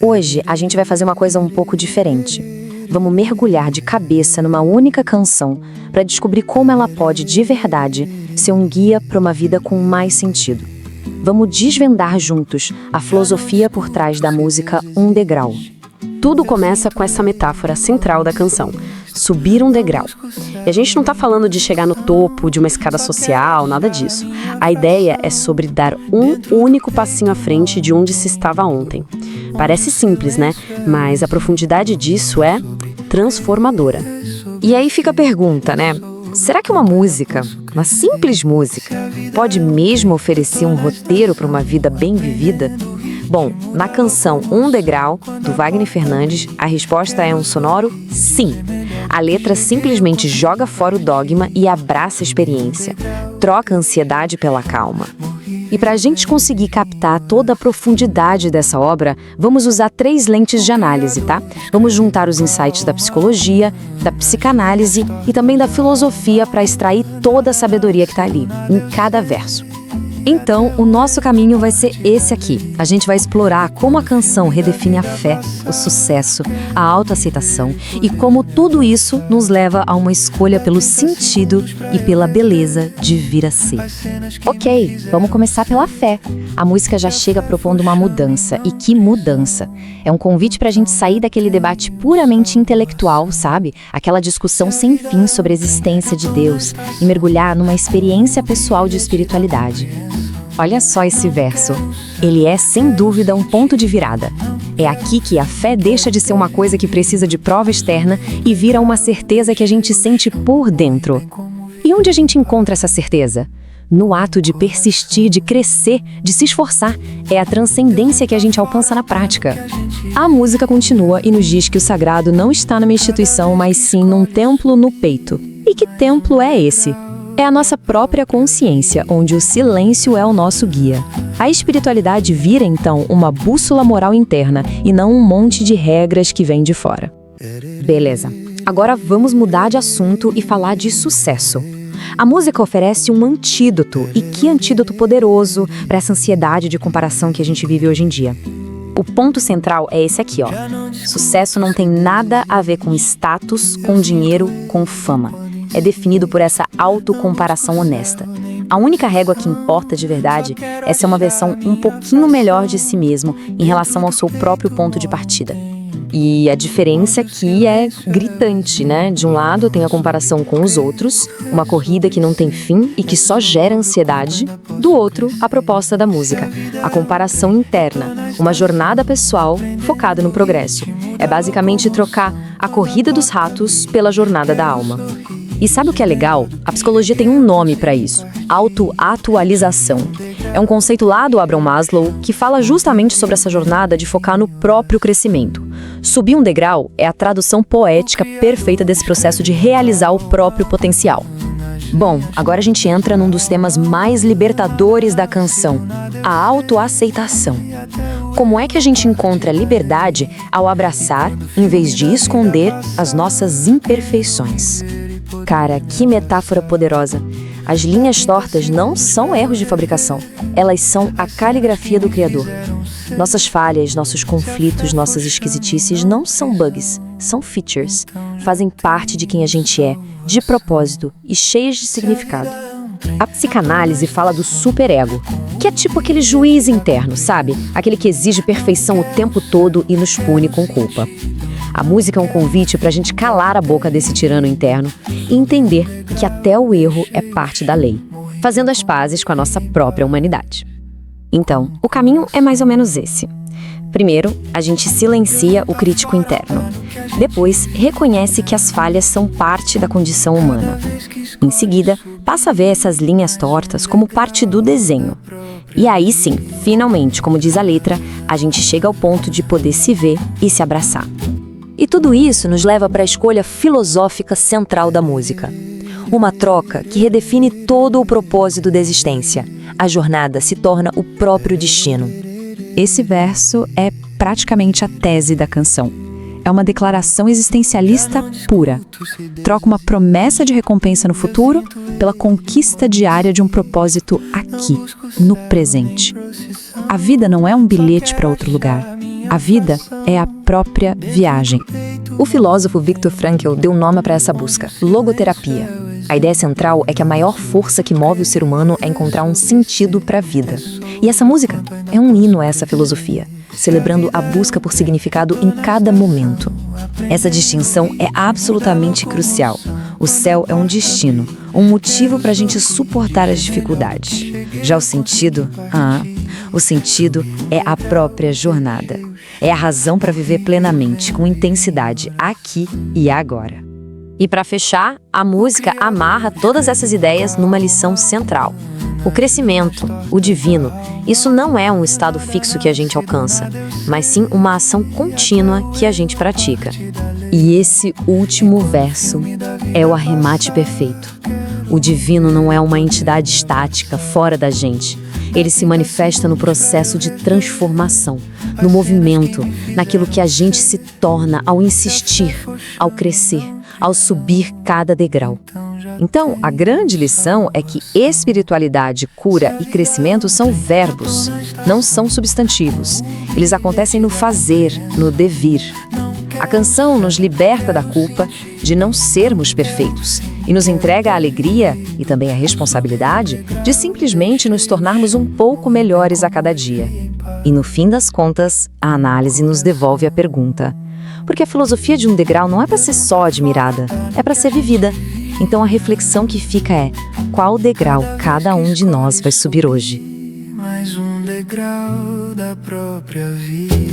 Hoje a gente vai fazer uma coisa um pouco diferente. Vamos mergulhar de cabeça numa única canção para descobrir como ela pode, de verdade, ser um guia para uma vida com mais sentido. Vamos desvendar juntos a filosofia por trás da música Um Degrau. Tudo começa com essa metáfora central da canção, subir um degrau. E a gente não está falando de chegar no topo de uma escada social, nada disso. A ideia é sobre dar um único passinho à frente de onde se estava ontem. Parece simples, né? Mas a profundidade disso é transformadora. E aí fica a pergunta, né? Será que uma música, uma simples música, pode mesmo oferecer um roteiro para uma vida bem vivida? Bom, na canção Um Degrau, do Wagner Fernandes, a resposta é um sonoro sim. A letra simplesmente joga fora o dogma e abraça a experiência. Troca a ansiedade pela calma. E para a gente conseguir captar toda a profundidade dessa obra, vamos usar 3 lentes de análise, tá? Vamos juntar os insights da psicologia, da psicanálise e também da filosofia para extrair toda a sabedoria que está ali, em cada verso. Então, o nosso caminho vai ser esse aqui. A gente vai explorar como a canção redefine a fé, o sucesso, a autoaceitação e como tudo isso nos leva a uma escolha pelo sentido e pela beleza de vir a ser. Ok, vamos começar pela fé. A música já chega propondo uma mudança. E que mudança! É um convite pra gente sair daquele debate puramente intelectual, sabe? Aquela discussão sem fim sobre a existência de Deus e mergulhar numa experiência pessoal de espiritualidade. Olha só esse verso. Ele é, sem dúvida, um ponto de virada. É aqui que a fé deixa de ser uma coisa que precisa de prova externa e vira uma certeza que a gente sente por dentro. E onde a gente encontra essa certeza? No ato de persistir, de crescer, de se esforçar. É a transcendência que a gente alcança na prática. A música continua e nos diz que o sagrado não está numa instituição, mas sim num templo no peito. E que templo é esse? É a nossa própria consciência, onde o silêncio é o nosso guia. A espiritualidade vira, então, uma bússola moral interna e não um monte de regras que vem de fora. Beleza. Agora vamos mudar de assunto e falar de sucesso. A música oferece um antídoto, e que antídoto poderoso para essa ansiedade de comparação que a gente vive hoje em dia. O ponto central é esse aqui, ó. Sucesso não tem nada a ver com status, com dinheiro, com fama. É definido por essa autocomparação honesta. A única régua que importa de verdade é ser uma versão um pouquinho melhor de si mesmo em relação ao seu próprio ponto de partida. E a diferença aqui é gritante, né? De um lado tem a comparação com os outros, uma corrida que não tem fim e que só gera ansiedade. Do outro, a proposta da música, a comparação interna, uma jornada pessoal focada no progresso. É basicamente trocar a corrida dos ratos pela jornada da alma. E sabe o que é legal? A psicologia tem um nome para isso: autoatualização. É um conceito lá do Abraham Maslow que fala justamente sobre essa jornada de focar no próprio crescimento. Subir um degrau é a tradução poética perfeita desse processo de realizar o próprio potencial. Bom, agora a gente entra num dos temas mais libertadores da canção: a autoaceitação. Como é que a gente encontra liberdade ao abraçar, em vez de esconder, as nossas imperfeições? Cara, que metáfora poderosa! As linhas tortas não são erros de fabricação, elas são a caligrafia do Criador. Nossas falhas, nossos conflitos, nossas esquisitices não são bugs, são features. Fazem parte de quem a gente é, de propósito e cheias de significado. A psicanálise fala do superego, que é tipo aquele juiz interno, sabe? Aquele que exige perfeição o tempo todo e nos pune com culpa. A música é um convite para a gente calar a boca desse tirano interno e entender que até o erro é parte da lei, fazendo as pazes com a nossa própria humanidade. Então, o caminho é mais ou menos esse. Primeiro, a gente silencia o crítico interno. Depois, reconhece que as falhas são parte da condição humana. Em seguida, passa a ver essas linhas tortas como parte do desenho. E aí sim, finalmente, como diz a letra, a gente chega ao ponto de poder se ver e se abraçar. E tudo isso nos leva para a escolha filosófica central da música. Uma troca que redefine todo o propósito da existência. A jornada se torna o próprio destino. Esse verso é praticamente a tese da canção. É uma declaração existencialista pura. Troca uma promessa de recompensa no futuro pela conquista diária de um propósito aqui, no presente. A vida não é um bilhete para outro lugar. A vida é a própria viagem. O filósofo Viktor Frankl deu nome para essa busca: logoterapia. A ideia central é que a maior força que move o ser humano é encontrar um sentido para a vida. E essa música é um hino a essa filosofia, celebrando a busca por significado em cada momento. Essa distinção é absolutamente crucial. O céu é um destino, um motivo para a gente suportar as dificuldades. Já o sentido é a própria jornada. É a razão para viver plenamente, com intensidade, aqui e agora. E para fechar, a música amarra todas essas ideias numa lição central. O crescimento, o divino, isso não é um estado fixo que a gente alcança, mas sim uma ação contínua que a gente pratica. E esse último verso é o arremate perfeito. O divino não é uma entidade estática, fora da gente. Ele se manifesta no processo de transformação, no movimento, naquilo que a gente se torna ao insistir, ao crescer, ao subir cada degrau. Então, a grande lição é que espiritualidade, cura e crescimento são verbos, não são substantivos. Eles acontecem no fazer, no devir. A canção nos liberta da culpa de não sermos perfeitos e nos entrega a alegria e também a responsabilidade de simplesmente nos tornarmos um pouco melhores a cada dia. E no fim das contas, a análise nos devolve a pergunta: porque a filosofia de um degrau não é para ser só admirada, é para ser vivida. Então a reflexão que fica é: qual degrau cada um de nós vai subir hoje? Mais um degrau da própria vida.